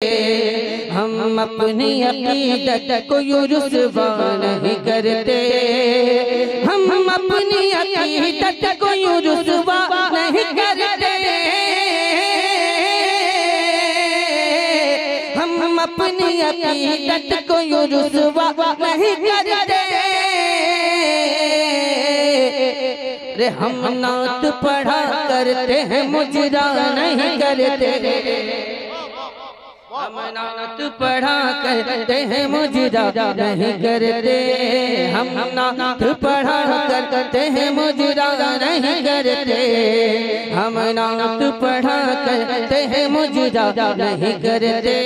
हम अपनी अकीदत को यूं रुसवा नहीं करते, हम अपनी अकीदत को यूं रुसवा नहीं करते, हम अपनी अकीदत को यूं रुसवा नहीं करते। रे हम नात पढ़ा करते हैं मुजरा नहीं करते, हम नात पढ़ा करते हैं मुजरा नहीं करते, हम नात पढ़ा करते हैं मुजरा नहीं करते, हम नात पढ़ा करते हैं मुजरा नहीं करते।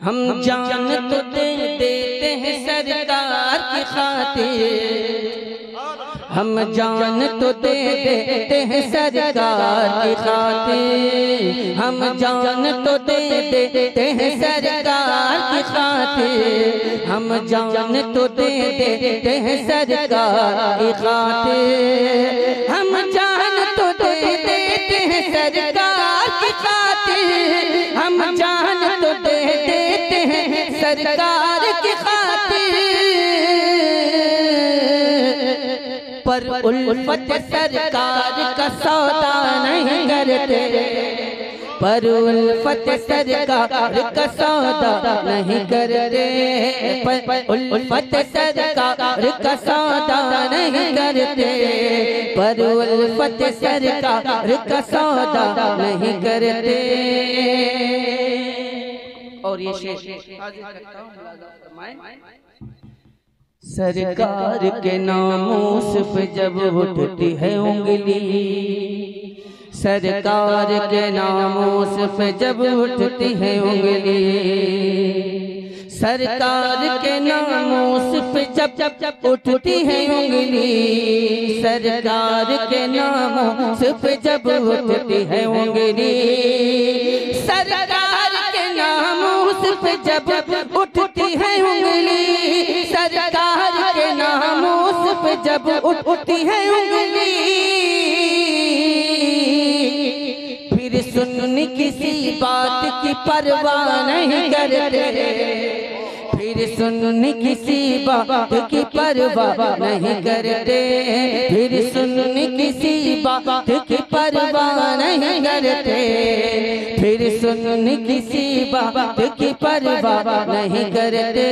हम जान तो दे देते हैं सरकार की खातिर, हम जान तो दे देते हैं सरकार की खातिर, हम जान तो दे देते हैं सरकार की खातिर, हम जान तो दे देते हैं सरकार की खातिर, हम जान तो दे देते हैं सरकार की खातिर, हम जान तो दे देते हैं सरकार की खातिर। पर उल्फत सरकार का सौदा नहीं करते, पर उल्फत सरकार का सौदा नहीं करते, पर उल्फत सरकार का सौदा नहीं करते, पर उल्फत सरकार का सौदा नहीं करते। और ये शेर सरकार के नामों पे जब उठती है उंगली, सरकार के नामों पे जब उठती है उंगली, सरकार के नामों पे जब जब उठती है उंगली, सरकार के नामों पे जब उठती है उंगली, सरकार के नामों पे जब उठती है उंगली, सरकार के नामों पे जब उठती है उंगली, फिर सुननी किसी बात की परवाह नहीं करते, फिर सुननी किसी बात की परवाह नहीं करते, फिर सुननी किसी बात की परवाह नहीं करते, फिर सुननी किसी बात की परवाह नहीं करते।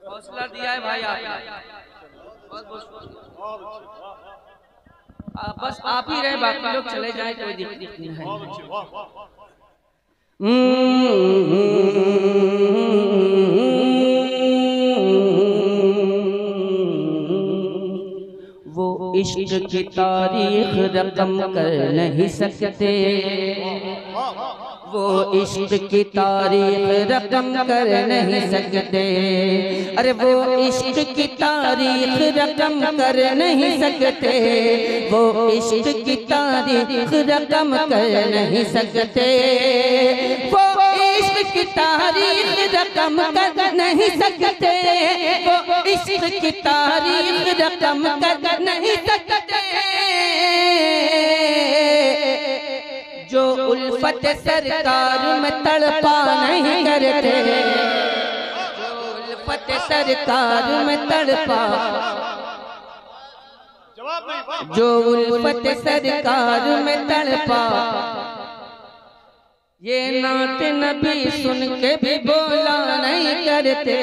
हौसला दिया है भाई आप, बस आप ही रहे, बाकी लोग चले जाए कोई दिक्कत नहीं है। वो इश्क की तारीख रकम कर नहीं सकते, वो इश्क की तारीख रकम कर नहीं सकते, अरे वो इश्क की तारीख रकम कर नहीं सकते, वो इश्क की तारीख रकम कर नहीं सकते, वो इश्क की तारीख रकम कर नहीं सकते, वो इश्क की तारीख रकम कर नहीं सकते। जो उल्फत सरकार में तड़पा नहीं करते, जो उल्फत सरकार में तड़पा, जो उल्फत सरकार में तड़पा, ये नात नबी सुन के भी बोला नहीं करते।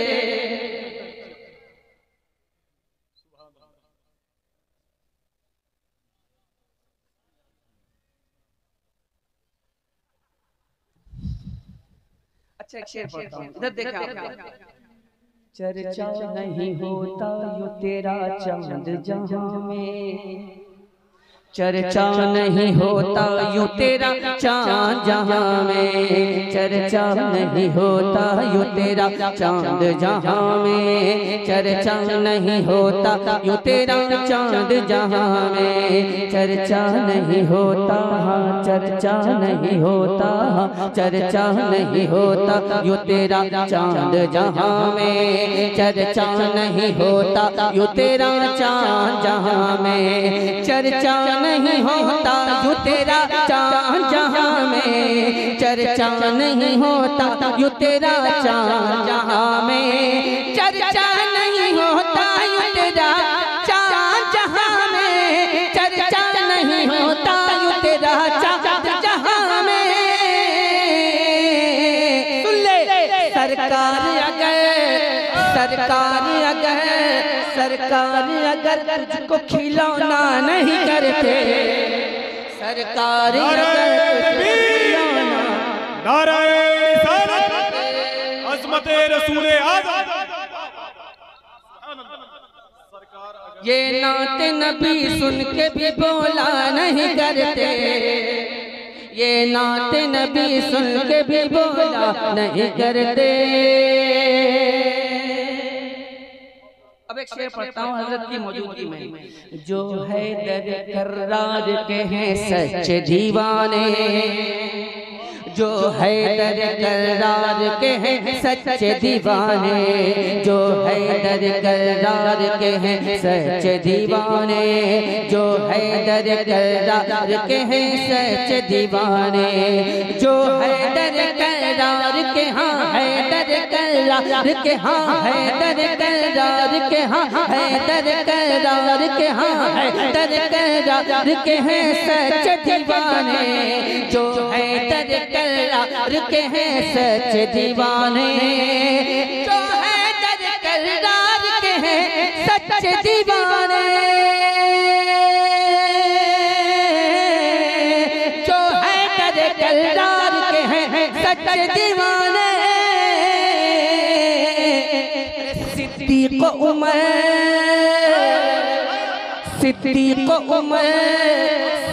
अच्छा एक शेर पढ़ता हूं, इधर देखा चर्चा नहीं होता यो तेरा चांद जहां में, चर्चा नहीं होता यूं तेरा चांद जहां में, चर्चा नहीं होता यूं तेरा चांद जहां में, चर्चा नहीं होता यूं तेरा चांद जहां में, चर्चा नहीं होता, चर्चा नहीं होता, चर्चा नहीं होता यूं तेरा चांद जहां में, चर्चा नहीं होता यूं तेरा चांद जहां में, चर्चा नहीं होता यूं तेरा चांद जहां में, चर्चा नहीं होता यूं तेरा चांद जहां में, चर्चा नहीं होता यूं तेरा चांद जहां में, चर्चा नहीं होता यूं तेरा चांद जहां में। सुन ले सरकार अगर, सरकार अगर, सरकार अगर तुझको खिलौना नहीं करते, सरकार अगर खिलौना, नाराए रिसालत अज़मत रसूल आज़म, ये नाते नबी सुन के भी बोला नहीं करते, ये नाते नबी सुन के भी बोला नहीं करते। अब एक शेर पढ़ता हूँ हजरत की मौजूदगी में। जो है दर कर्रार के हैं सच्चे दीवाने, जो है दर कर्रार के हैं सच्चे दीवाने, जो है दर कर्रार के हैं सच्चे दीवाने, जो है दर कर्रार के हैं सच्चे दीवाने, जो है दर कर्रार के हाँ है दर करार के हाँ है दर करार के हाँ है दर करार के हाँ है दर करार के हैं सच्चे दीवाने, जो है दर करार के हैं सच्चे दीवाने, जो है दर करार के हैं सच्चे दीवाने, जो है दर करार के हैं सच्चे दीवाने। सिद्दीक़ उमर, सिद्दीक़ उमर,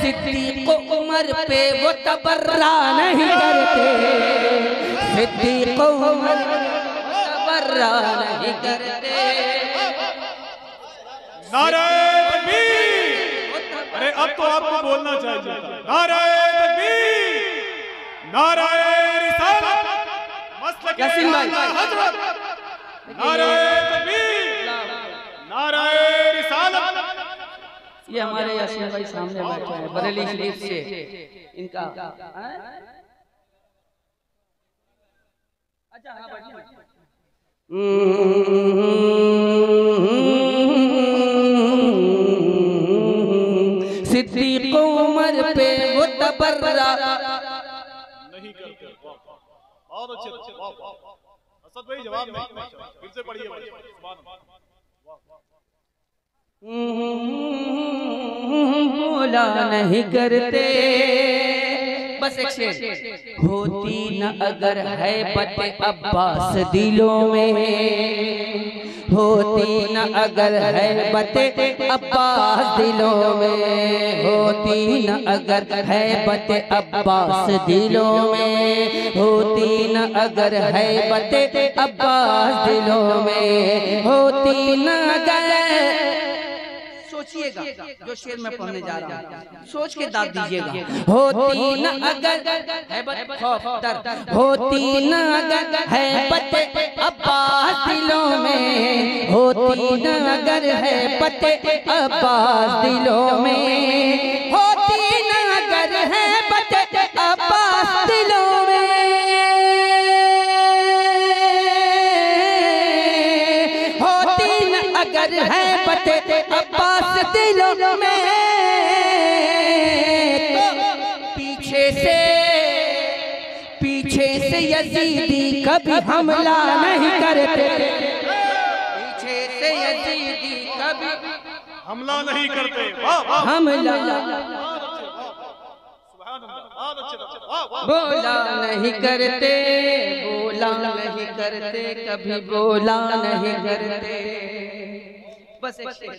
सिद्दीक़ उमर पे वो तबर्रा नहीं करते, सिद्दीक़ उमर तबर्रा नहीं करते। नाराए तकबीर, अरे अब तो आपको बोलना चाहिए था। नाराए तकबीर, नाराए रिसालत, मसलक हज़रत, नाराए तकबीर, नाराए रिसालत। ये हमारे यासीन भाई सामने बैठे हैं बरेली शरीफ से, इनका अच्छा हाँ बैठिए। सिद्दीक़ उमर पे वो तबर्रा नहीं करते। बहुत अच्छे, असद भाई जवाब नहीं, फिर से पढ़िए। बोला नहीं करते, बस एक शेर। होती न अगर है बते अब्बास दिलों में, होती न अगर है बते अब्बास दिलों में, होती न अगर है बते अब्बास दिलों में, होती न अगर है बते अब्बास दिलों में, होती न अगर, सोचिएगा जो शेर में पढ़ने जा रहा हूँ, सोच के दाद दीजिएगा। होती न अगर है बत खौफ डर, होती न अगर है बत अब्बास दिलों में, होती न अगर है बत अब्बास दिलों में, होती न अगर है बत अब्बास दिलों में, होती न अगर है बत अब्बास दिलों में, तो पीछे से यजीदी कभी हमला नहीं करते, पीछे से यजीदी कभी हमला नहीं करते। हमला। सुभान अल्लाह। और अच्छे अच्छे वाह वाह बोला नहीं करते, बोला नहीं करते, कभी बोला नहीं करते। बस एक शेर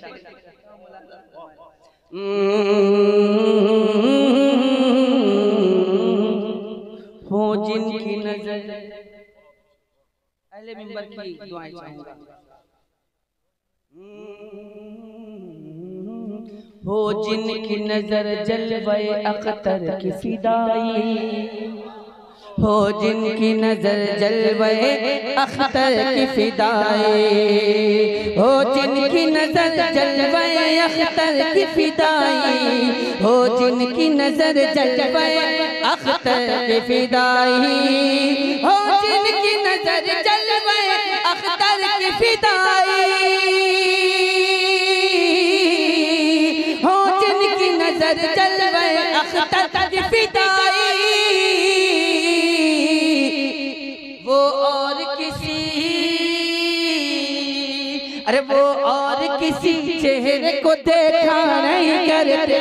हो जिनकी नजर, अहले मिंबर की दुआएं चाहूंगा। हो जिनकी नजर जलवे अख्तर की फिदाई, हो जिनकी नजर जलवे अख्तर की फिदाई, हो जिनकी नजर जलवे अख्तर की फिदाई, हो जिनकी नजर जलवे अख्तर की फिदाई, हो जिनकी नजर जलवे अख्तर की फिदाई, हो जिनकी नजर जलवे अख्तर की फिदाई, वो और किसी, अरे वो और किसी चेहरे को देखा नहीं करते,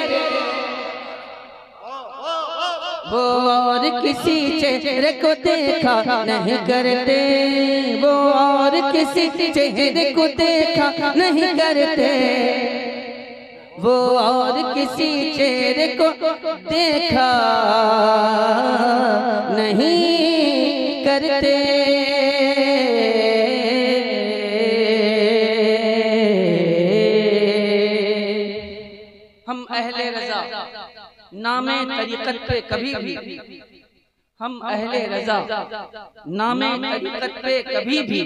वो और किसी चेहरे को देखा नहीं करते, वो और किसी चेहरे को देखा नहीं करते, वो और किसी चेहरे को देखा नहीं करते। हम अहले रज़ा नामे तरीक़त पे कभी भी, हम अहले रज़ा नामे तरीक़त पे कभी भी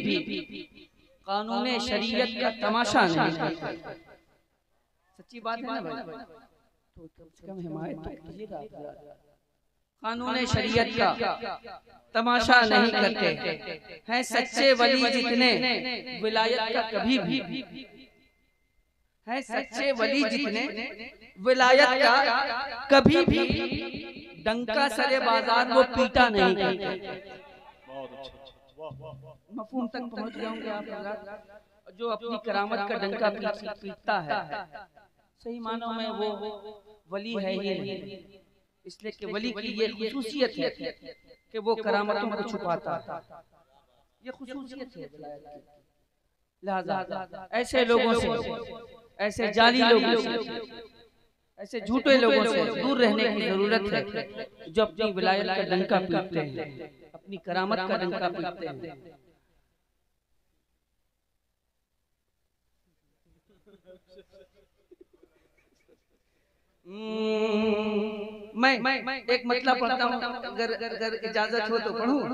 कानूने शरीयत का तमाशा नहीं करते। सच्ची बात है ना भाई, तो कम हिमायत तो कीजिएगा। कानूने शरीयत का तमाशा नहीं करते हैं सच्चे वली जितने, विलायत का कभी भी है, सच्चे वली जितने विलायत का कभी भी डंका सरे बाजार वो पीटा नहीं करते। बहुत अच्छे वाह वाह मफहूम तक पहुंच जाओगे आप हज़रात। जो अपनी करामत का डंका पीटता है, सही मानों में वो वली है ही नहीं, इसलिए कि वली की ये खुसूसियत है कि वो करामतों को छुपाता है, ये खुसूसियत है विलायत की। लिहाजा ऐसे लोगों से, ऐसे जाली लोगों से, ऐसे झूठे लोगों से दूर रहने की जरूरत है, जो अपनी विलायत का डंका पीटते हैं, अपनी करामत का डंका पीटते हैं। मैं एक मतलब पढ़ता हूँ, अगर इजाजत हो तो पढ़ूं।